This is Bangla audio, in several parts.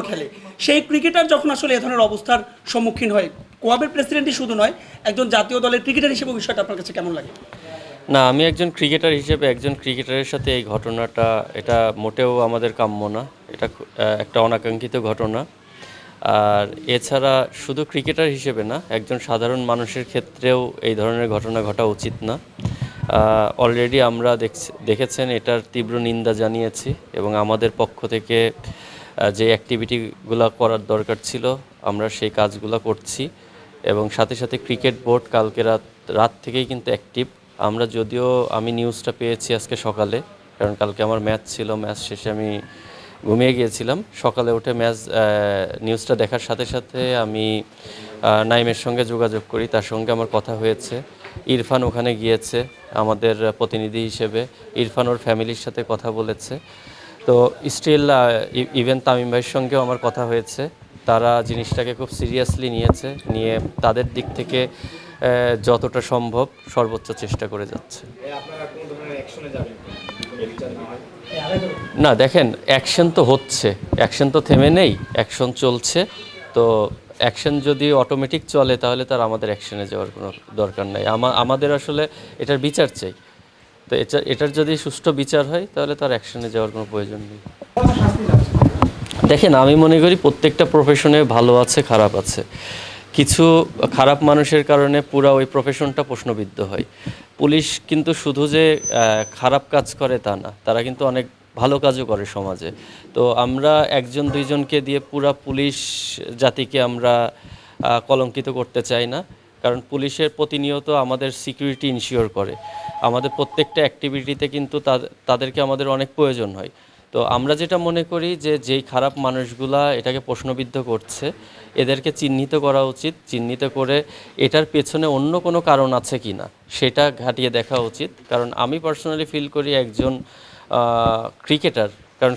খেলে সেই ক্রিকেটার যখন আসলে এ ধরনের অবস্থার সম্মুখীন হয়, কোয়াবের প্রেসিডেন্টই শুধু নয়, একজন জাতীয় দলের ক্রিকেটার হিসেবে বিষয়টা আপনার কাছে কেমন লাগে? না, আমি একজন ক্রিকেটার হিসেবে একজন ক্রিকেটারের সাথে এই ঘটনাটা এটা মোটেও আমাদের কাম্য না। এটা একটা অনাকাঙ্ক্ষিত ঘটনা। আর এছাড়া শুধু ক্রিকেটার হিসেবে না, একজন সাধারণ মানুষের ক্ষেত্রেও এই ধরনের ঘটনা ঘটা উচিত না। অলরেডি আমরা দেখেছেন এটার তীব্র নিন্দা জানিয়েছি এবং আমাদের পক্ষ থেকে যে অ্যাক্টিভিটিগুলো করার দরকার ছিল আমরা সেই কাজগুলো করছি এবং সাথে সাথে ক্রিকেট বোর্ড কালকে রাত থেকেই কিন্তু অ্যাক্টিভ। আমরা যদিও আমি নিউজটা পেয়েছি আজকে সকালে, কারণ কালকে আমার ম্যাচ ছিল, ম্যাচ শেষে আমি ঘুমিয়ে গিয়েছিলাম। সকালে উঠে নিউজটা দেখার সাথে সাথে আমি নাইমের সঙ্গে যোগাযোগ করি, তার সঙ্গে আমার কথা হয়েছে। ইরফান ওখানে গিয়েছে আমাদের প্রতিনিধি হিসেবে, ইরফান ওর ফ্যামিলির সাথে কথা বলেছে। তো স্টিল ইভেন তামিম ভাইয়ের সঙ্গেও আমার কথা হয়েছে, তারা জিনিসটাকে খুব সিরিয়াসলি নিয়ে তাদের দিক থেকে যতটা সম্ভব সর্বোচ্চ চেষ্টা করে যাচ্ছে। না দেখেন, অ্যাকশন তো হচ্ছে, অ্যাকশন তো থেমে নেই, অ্যাকশন চলছে। তো অ্যাকশন যদি অটোমেটিক চলে তাহলে তার আমাদের অ্যাকশনে যাওয়ার কোনো দরকার নাই। আমাদের আসলে এটার বিচার চাই। তো এটার যদি সুষ্ঠু বিচার হয় তাহলে তার অ্যাকশনে যাওয়ার কোনো প্রয়োজন নেই। দেখেন, আমি মনে করি প্রত্যেকটা প্রফেশনে ভালো আছে, খারাপ আছে। কিছু খারাপ মানুষের কারণে পুরো ওই প্রফেশনটা প্রশ্নবিদ্ধ হয়। পুলিশ কিন্তু শুধু যে খারাপ কাজ করে তা না, তারা কিন্তু অনেক ভালো কাজও করে সমাজে। তো আমরা একজন দুইজনকে দিয়ে পুরা পুলিশ জাতিকে আমরা কলঙ্কিত করতে চাই না, কারণ পুলিশের প্রতিনিয়ত আমাদের সিকিউরিটি ইনশিওর করে। আমাদের প্রত্যেকটা অ্যাক্টিভিটিতে কিন্তু তাদেরকে আমাদের অনেক প্রয়োজন হয়। তো আমরা যেটা মনে করি যে যেই খারাপ মানুষগুলা এটাকে প্রশ্নবিদ্ধ করছে এদেরকে চিহ্নিত করা উচিত, চিহ্নিত করে এটার পেছনে অন্য কোনো কারণ আছে কি না সেটা ঘাটিয়ে দেখা উচিত। কারণ আমি পার্সোনালি ফিল করি একজন ক্রিকেটার, কারণ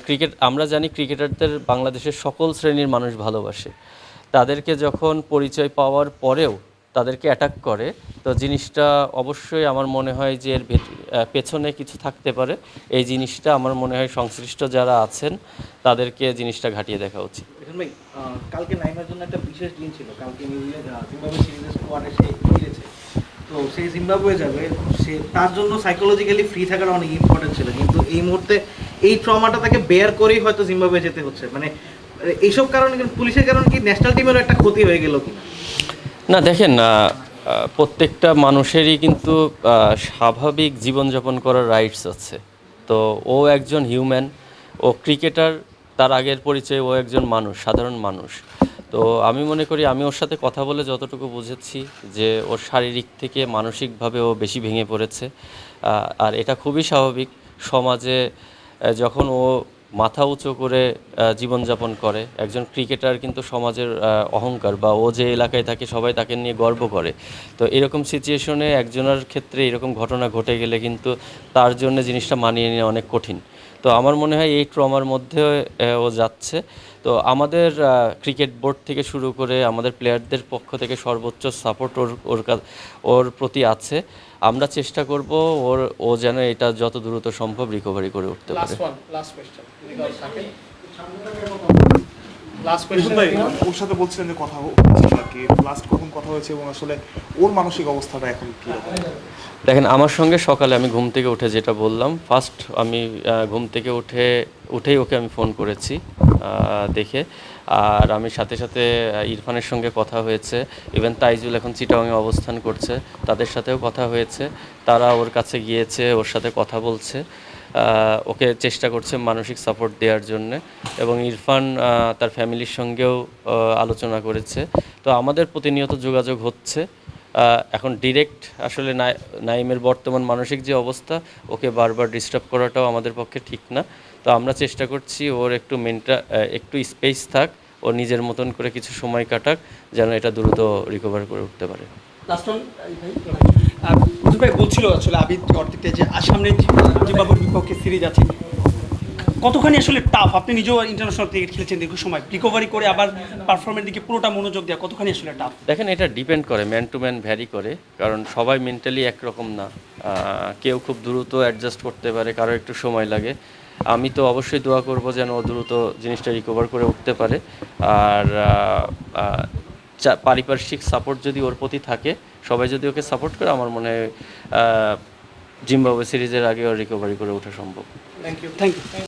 আমরা জানি ক্রিকেটারদের বাংলাদেশের সকল শ্রেণীর মানুষ ভালোবাসে। তাদেরকে যখন পরিচয় পাওয়ার পরেও তাদেরকে অ্যাটাক করে, তো জিনিসটা অবশ্যই আমার মনে হয় যে এর পেছনে কিছু থাকতে পারে। এই জিনিসটা আমার মনে হয় সংশ্লিষ্ট যারা আছেন তাদেরকে জিনিসটা ঘাটিয়ে দেখা উচিত। ভাই, কালকে নাইমের জন্য একটা বিশেষ দিন ছিল। কালকে জিম্বাবুয়ে সিরিজের স্কোয়াডে সে ফিরেছে, তো সেই জিম্বাবুয়ে যাবে, সে তার জন্য সাইকোলজিক্যালি ফ্রি থাকাটা অনেক ইম্পর্টেন্ট ছিল। কিন্তু এই মুহূর্তে এই ট্রমাটা তাকে বেয়ার করেই হয়তো জিম্বাবুয়ে যেতে হচ্ছে। মানে এইসব কারণে পুলিশের কারণে কি ন্যাশনাল টিমেরও একটা ক্ষতি হয়ে গেল কিনা? না দেখেন, প্রত্যেকটা মানুষেরই কিন্তু স্বাভাবিক জীবনযাপন করার রাইটস আছে। তো ও একজন হিউম্যান, ও ক্রিকেটার, তার আগের পরিচয় ও একজন মানুষ, সাধারণ মানুষ। তো আমি মনে করি আমি ওর সাথে কথা বলে যতটুকু বুঝেছি যে ওর শারীরিক থেকে মানসিকভাবে ও বেশি ভেঙে পড়েছে। আর এটা খুবই স্বাভাবিক। সমাজে যখন ও মাথা উঁচু করে জীবনযাপন করে, একজন ক্রিকেটার কিন্তু সমাজের অহংকার, বা ও যে এলাকায় থাকে সবাই তাকে নিয়ে গর্ব করে। তো এরকম সিচুয়েশনে একজনের ক্ষেত্রে এরকম ঘটনা ঘটে গেলে কিন্তু তার জন্য জিনিসটা মানিয়ে নেওয়া অনেক কঠিন। তো আমার মনে হয় এই ট্রমার মধ্যে ও যাচ্ছে। তো আমাদের ক্রিকেট বোর্ড থেকে শুরু করে আমাদের প্লেয়ারদের পক্ষ থেকে সর্বোচ্চ সাপোর্ট ওর প্রতি আছে। আমরা চেষ্টা করব ও যেন এটা যত দ্রুত সম্ভব রিকভারি করে উঠতে পারে। ভাই, ওর সাথে বলছিলেন যে কথা হচ্ছে আর কি, লাস্ট কখন কথা হয়েছে এবং আসলে ওর মানসিক অবস্থাটা এখন কি রকম? দেখেন, আমার সঙ্গে সকালে আমি ঘুম থেকে উঠে যেটা বললাম, ফার্স্ট আমি ঘুম থেকে উঠেই ওকে আমি ফোন করেছি দেখে। আর আমি সাথে সাথে ইরফানের সঙ্গে কথা হয়েছে। ইভেন তাইজুল এখন চিটাগাংয়ে অবস্থান করছে, তাদের সাথেও কথা হয়েছে। তারা ওর কাছে গিয়েছে, ওর সাথে কথা বলছে, ওকে চেষ্টা করছে মানসিক সাপোর্ট দেওয়ার জন্য। এবং ইরফান তার ফ্যামিলির সঙ্গেও আলোচনা করেছে। তো আমাদের প্রতিনিয়ত যোগাযোগ হচ্ছে। এখন ডিরেক্ট আসলে নাইমের বর্তমান মানসিক যে অবস্থা, ওকে বারবার ডিস্টার্ব করাটাও আমাদের পক্ষে ঠিক না। তো আমরা চেষ্টা করছি ওর একটু স্পেস থাক, ও নিজের মতন করে কিছু সময় কাটাক, যেন এটা দ্রুত রিকভার করে উঠতে পারে। লাস্ট অন ভাই বলছিল আসলে আবিদ অর্থিতে যে সামনে জিম্বাবুয়ের বিপক্ষে সিরিজ আছে, কতখানি আসলে টাফ? আপনি নিজেও ইন্টারন্যাশনাল ক্রিকেট খেলেছেন দীর্ঘ সময়, রিকভারি করে আবার পারফরমেন্সের দিকে পুরোটা মনোযোগ দেওয়া কতখানি আসলে টাফ? দেখেন, এটা ডিপেন্ড করে, ম্যান টু ম্যান ভ্যারি করে, কারণ সবাই মেন্টালি একরকম না। কেউ খুব দ্রুত অ্যাডজাস্ট করতে পারে, কারো একটু সময় লাগে। আমি তো অবশ্যই দোয়া করব যেন ও দ্রুত জিনিসটা রিকভার করে উঠতে পারে। আর পারিপার্শ্বিক সাপোর্ট যদি ওর প্রতি থাকে, সবাই যদি ওকে সাপোর্ট করে, আমার মনে হয় জিম্বাবুয়ে সিরিজের আগে ওর রিকভারি করে ওঠা সম্ভব। Thank you. Thank you.